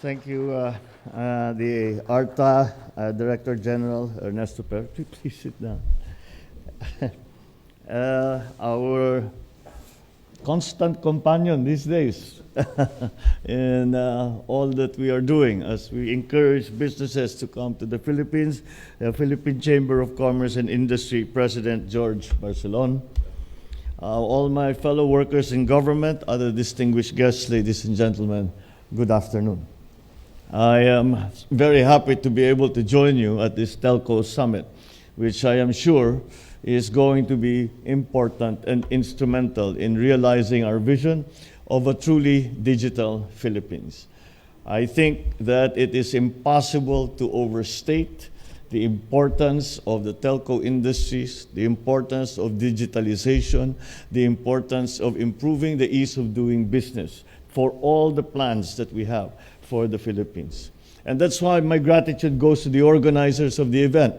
Thank you, the ARTA Director General, Ernesto Per. Please sit down. Our constant companion these days in all that we are doing as we encourage businesses to come to the Philippines, the Philippine Chamber of Commerce and Industry President George Barcelon, all my fellow workers in government, other distinguished guests, ladies and gentlemen, good afternoon. I am very happy to be able to join you at this Telco Summit, which I am sure is going to be important and instrumental in realizing our vision of a truly digital Philippines. I think that it is impossible to overstate the importance of the telco industries, the importance of digitalization, the importance of improving the ease of doing business for all the plans that we have for the Philippines. And that's why my gratitude goes to the organizers of the event,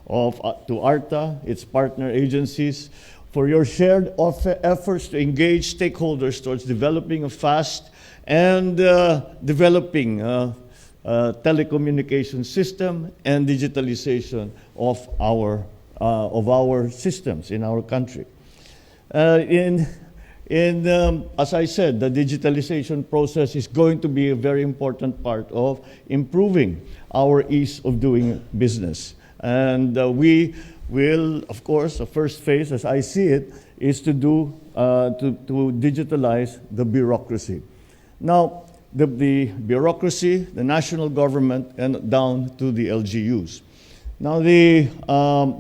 to ARTA, its partner agencies, for your shared efforts to engage stakeholders towards developing a fast and developing telecommunication system and digitalization of our systems in our country. As I said, the digitalization process is going to be a very important part of improving our ease of doing business. And we will, of course, the first phase, as I see it, is to digitalize the bureaucracy. Now, the bureaucracy, the national government, and down to the LGUs. Now, the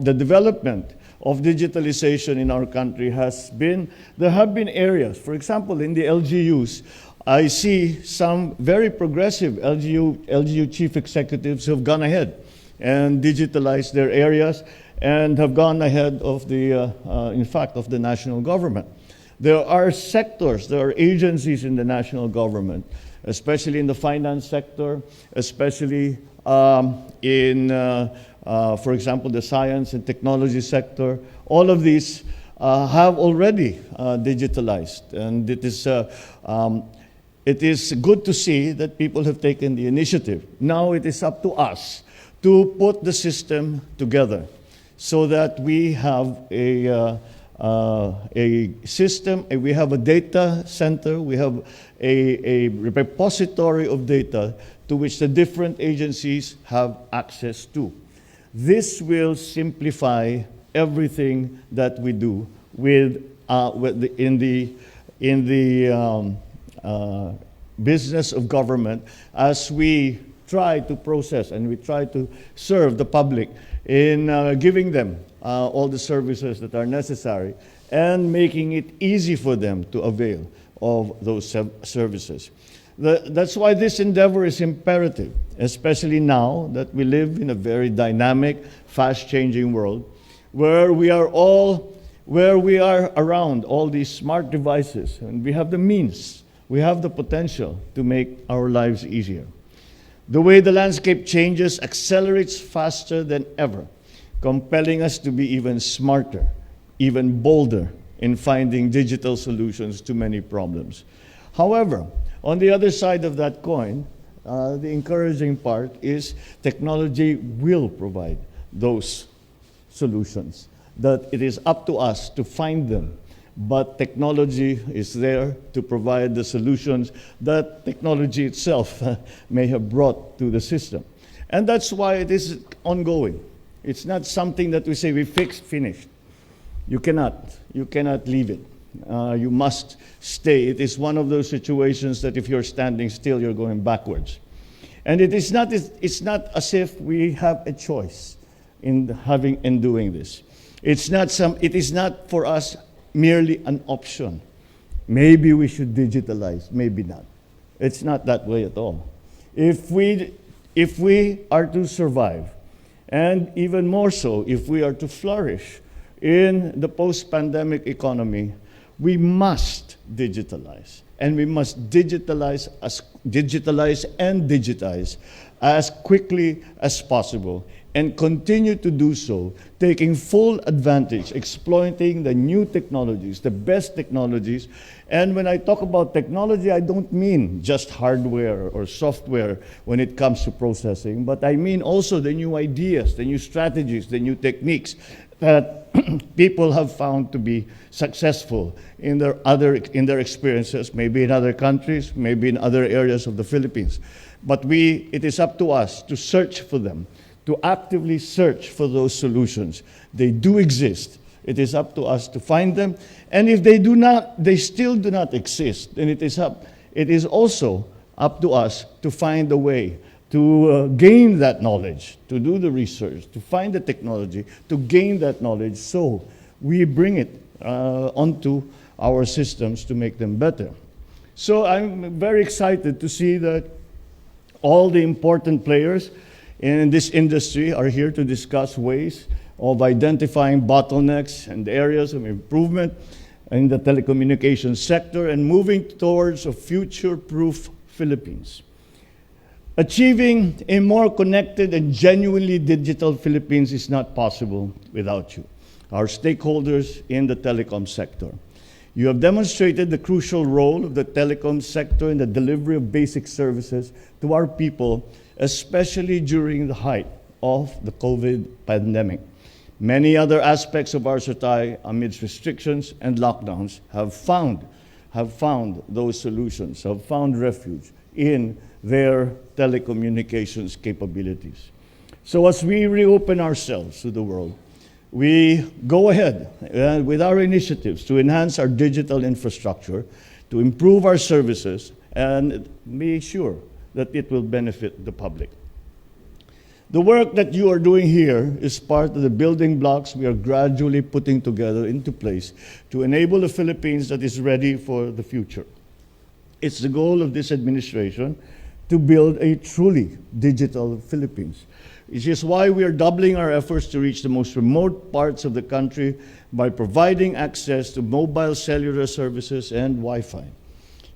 development of digitalization in our country there have been areas, for example, in the LGUs, I see some very progressive LGU chief executives who have gone ahead and digitalized their areas and have gone ahead of in fact, of the national government. There are sectors, there are agencies in the national government, especially in the finance sector, especially for example, the science and technology sector. All of these have already digitalized, and it is good to see that people have taken the initiative. Now it is up to us to put the system together so that we have a system, we have a data center, we have a repository of data to which the different agencies have access to. This will simplify everything that we do in the business of government as we try to process and we try to serve the public in giving them all the services that are necessary and making it easy for them to avail of those services. That's why this endeavor is imperative, especially now that we live in a very dynamic, fast-changing world where we are around all these smart devices and we have the means, we have the potential to make our lives easier. The way the landscape changes accelerates faster than ever, compelling us to be even smarter, even bolder in finding digital solutions to many problems. However, on the other side of that coin, the encouraging part is technology will provide those solutions, that it is up to us to find them. But technology is there to provide the solutions that technology itself may have brought to the system. And that's why it is ongoing. It's not something that we say we fixed, finished. You cannot leave it. You must stay. It is one of those situations that if you're standing still, you're going backwards. And it's not as if we have a choice in doing this. It is not for us merely an option. Maybe we should digitalize, maybe not. It's not that way at all. If we are to survive, and even more so, if we are to flourish in the post-pandemic economy, we must digitalize. And we must digitalize and digitize as quickly as possible and continue to do so, taking full advantage, exploiting the new technologies, the best technologies. And when I talk about technology, I don't mean just hardware or software when it comes to processing, but I mean also the new ideas, the new strategies, the new techniques that people have found to be successful in their experiences, maybe in other countries, maybe in other areas of the Philippines. But it is up to us to search for them, to actively search for those solutions. They do exist. It is up to us to find them. And if they still do not exist, then it is also up to us to find a way to gain that knowledge, to do the research, to find the technology, to gain that knowledge, so we bring it onto our systems to make them better. So I'm very excited to see that all the important players in this industry are here to discuss ways of identifying bottlenecks and areas of improvement in the telecommunications sector and moving towards a future-proof Philippines. Achieving a more connected and genuinely digital Philippines is not possible without you, our stakeholders in the telecom sector. You have demonstrated the crucial role of the telecom sector in the delivery of basic services to our people, especially during the height of the COVID pandemic. Many other aspects of our society, amidst restrictions and lockdowns, have found those solutions, have found refuge in their telecommunications capabilities. So as we reopen ourselves to the world, we go ahead with our initiatives to enhance our digital infrastructure, to improve our services, and be sure that it will benefit the public. The work that you are doing here is part of the building blocks we are gradually putting together into place to enable a Philippines that is ready for the future. It's the goal of this administration to build a truly digital Philippines, which is why we are doubling our efforts to reach the most remote parts of the country by providing access to mobile cellular services and Wi-Fi.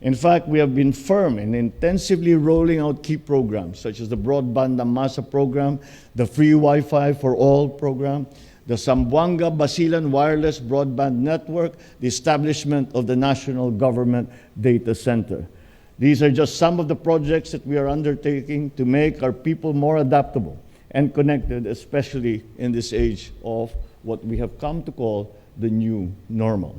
In fact, we have been firm in intensively rolling out key programs, such as the Broadband Masa program, the Free Wi-Fi for All program, the Zamboanga Basilan Wireless Broadband Network, the establishment of the National Government Data Center. These are just some of the projects that we are undertaking to make our people more adaptable and connected, especially in this age of what we have come to call the new normal.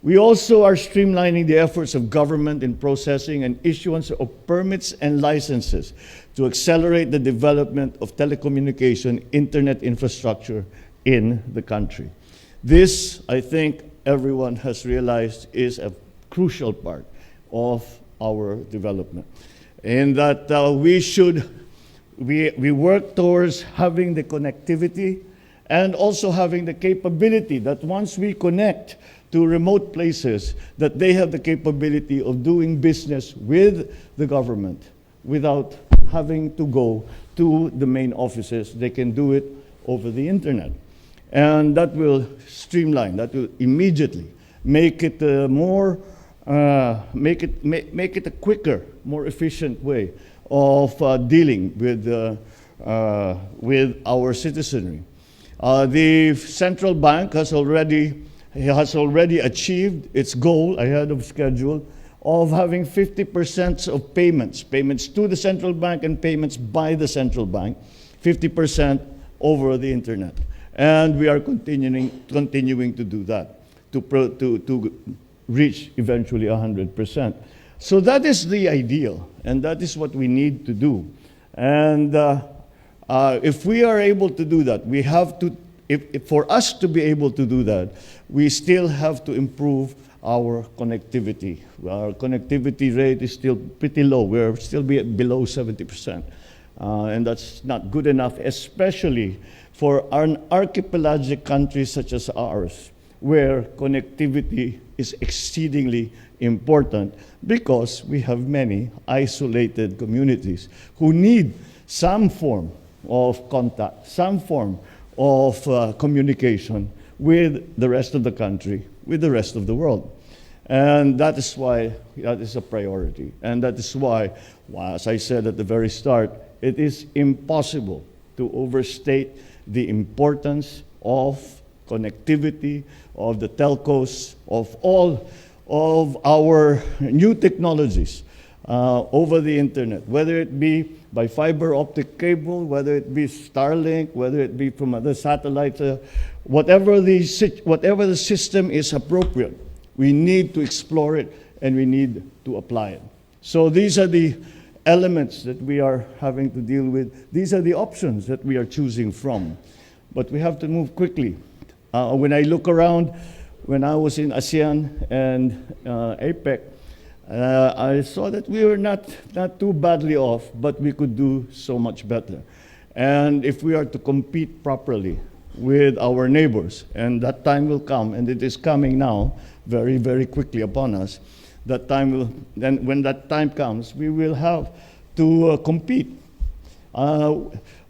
We also are streamlining the efforts of government in processing and issuance of permits and licenses to accelerate the development of telecommunication internet infrastructure in the country. This, I think everyone has realized, is a crucial part of our development. In that we work towards having the connectivity and also having the capability that once we connect to remote places, that they have the capability of doing business with the government without having to go to the main offices. They can do it over the internet. And that will streamline, that will immediately make it make it a quicker, more efficient way of dealing with our citizenry. The central bank has already achieved its goal ahead of schedule of having 50% of payments to the central bank and payments by the central bank, 50% over the internet. And we are continuing to do that, to reach eventually 100%. So that is the ideal, and that is what we need to do. And if we are able to do that, we have to, for us to be able to do that, we still have to improve our connectivity. Our connectivity rate is still pretty low. We're still below 70%. And that's not good enough, especially for an archipelagic country such as ours, where connectivity is exceedingly important because we have many isolated communities who need some form of contact, some form of communication with the rest of the country, with the rest of the world. And that is why that is a priority. And that is why, as I said at the very start, it is impossible to overstate the importance of connectivity, of the telcos, of all of our new technologies over the internet, whether it be by fiber optic cable, whether it be Starlink, whether it be from other satellites, whatever the system is appropriate, we need to explore it and we need to apply it. So these are the elements that we are having to deal with. These are the options that we are choosing from. But we have to move quickly. When I look around, when I was in ASEAN and APEC, I saw that we were not too badly off, but we could do so much better. And if we are to compete properly with our neighbors, and that time will come, and it is coming now, very, very quickly upon us, that time will, then when that time comes, we will have to compete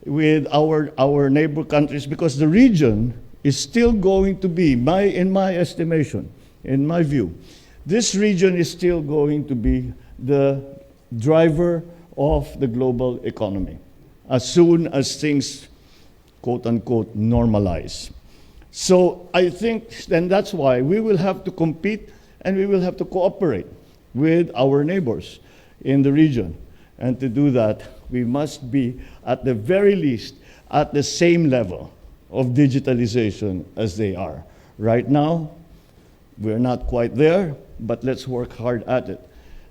with our neighbor countries, because the region is still going to be, in my estimation, in my view, this region is still going to be the driver of the global economy as soon as things, quote unquote, normalize. So I think, and that's why we will have to compete and we will have to cooperate with our neighbors in the region. And to do that, we must be, at the very least, at the same level of digitalization as they are. Right now, we're not quite there, but let's work hard at it.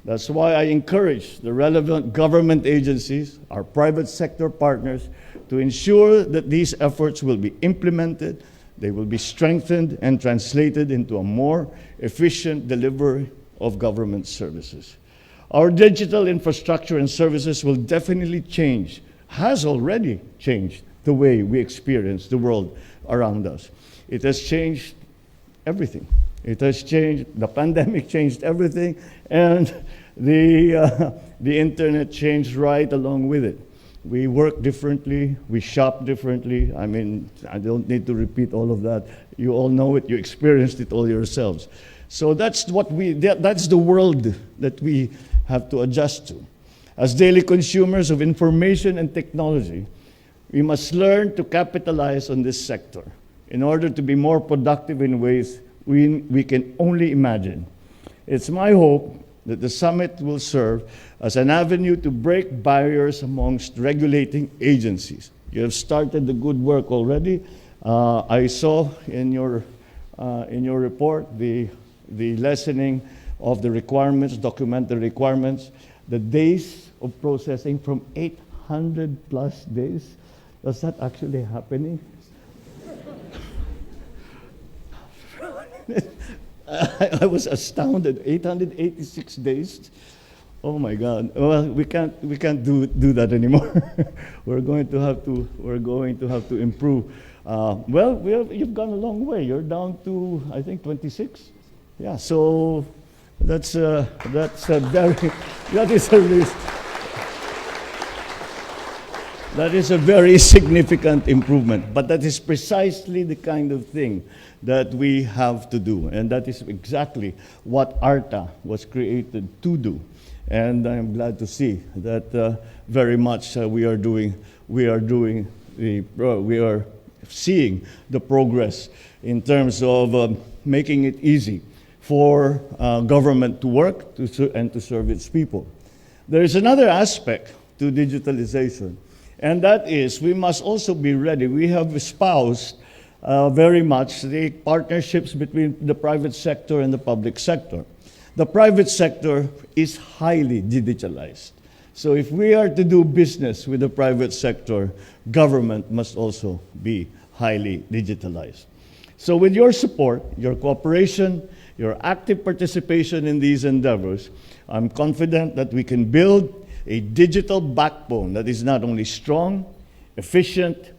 That's why I encourage the relevant government agencies, our private sector partners, to ensure that these efforts will be implemented, they will be strengthened and translated into a more efficient delivery of government services. Our digital infrastructure and services will definitely change, has already changed the way we experience the world around us. It has changed everything. It has changed, the pandemic changed everything, and the internet changed right along with it. We work differently, we shop differently. I mean, I don't need to repeat all of that. You all know it, you experienced it all yourselves. So that's that's the world that we have to adjust to. As daily consumers of information and technology, we must learn to capitalize on this sector in order to be more productive in ways we can only imagine. It's my hope that the summit will serve as an avenue to break barriers amongst regulating agencies. You have started the good work already. I saw in your report the lessening of the requirements, documented requirements, the days of processing from 800 plus days. Is that actually happening? I was astounded. 886 days. Oh my God. Well, we can't do that anymore. We're going to have to improve. You've gone a long way. You're down to, I think, 26. Yeah. So that is a very significant improvement, but that is precisely the kind of thing that we have to do, and that is exactly what ARTA was created to do. And I'm glad to see that very much we are seeing the progress in terms of making it easy for government to work and to serve its people. There is another aspect to digitalization, and that is we must also be ready. We have espoused very much the partnerships between the private sector and the public sector. The private sector is highly digitalized. So if we are to do business with the private sector, government must also be highly digitalized. So with your support, your cooperation, your active participation in these endeavors, I'm confident that we can build a digital backbone that is not only strong, efficient,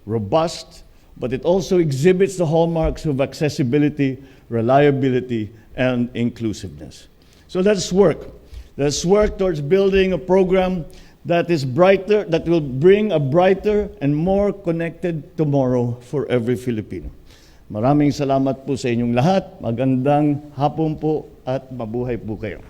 robust, but it also exhibits the hallmarks of accessibility, reliability, and inclusiveness. So let's work. Let's work towards building a program that is brighter, that will bring a brighter and more connected tomorrow for every Filipino. Maraming salamat po sa inyong lahat. Magandang hapon po at mabuhay po kayo.